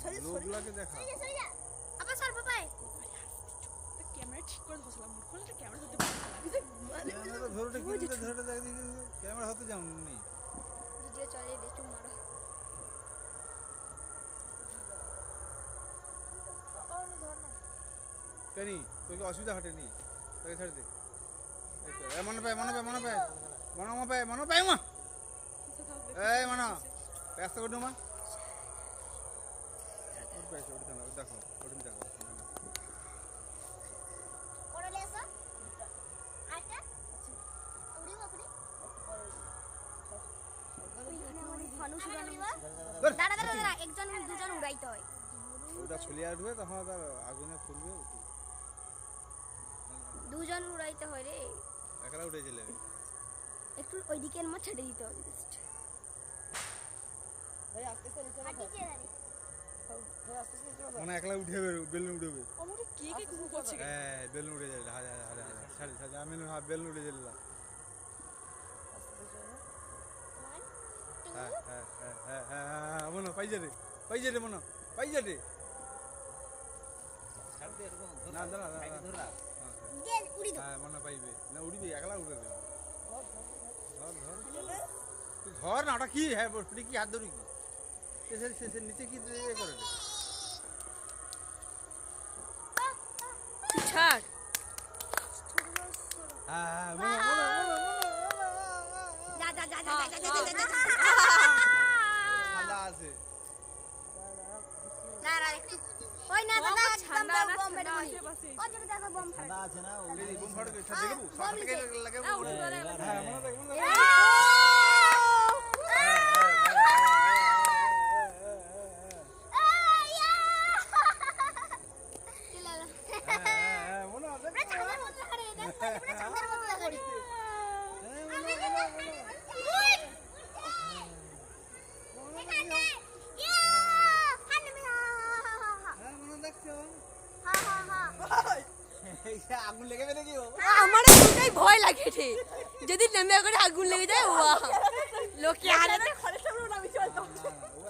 লোকগুলোকে দেখা আবার স্যার বাবাই ক্যামেরা ঠিক করে ধরছিলাম মুখ করলে ক্যামেরা ধরতে পারছিলাম ক্যামেরা হতে যাওনি ভিডিও চলে দেখো মারো কেনি তোকে অসুবিধা হটেনি তোকে ছেড়ে দে মনে পায় মা এই মনে ব্যস্ত করো মা দেখো দাঁড়া একজন দুজন উড়াইতে হয় ওটা ছলিয়ে আসবে তখন তার আগুনে ফুলবে দুজন উড়াইতে হয় রে একলা উঠে চলে একটু ওই দিকের মা ছেড়ে দিতে হবে জাস্ট ভাই আস্তে আস্তে নিচে নামো ভাই আস্তে আস্তে নিচে নামো মনে একলা উঠে বেলুন উঠবে ওমরে কে কুকু করছে হ্যাঁ বেলুন উঠে যাবে ছাড় আমি বেলুন উঠে গেল হ্যাঁ মনে পাই যাবে মনে পাই যাবে না দাঁড়া উড়ি দাও হ্যাঁ মনে পাইবে না উড়বি একলা উঠে দেবে ধর না ওটা কি হ্যাঁ বসবি কি হাত ধরি কি সে নিচে কি করে দে ছাড় হ্যাঁ ঠান্ডা আছে দাঁড়া একটু ওই না দাদা একদম বম মেরে বলি ও যেটা দেখো বম ঠান্ডা আছে না এই বম ফাড়বে এটা দেখবো সব থেকে লাগে হ্যাঁ মনে দেখ আগুন লেগে গেলে কি আমার এটাই ভয় লাগে রে যদি নেমে করে আগুন লেগে যায় ওয়া লোকে আরে খড়ের সামনে নামি চলতো ও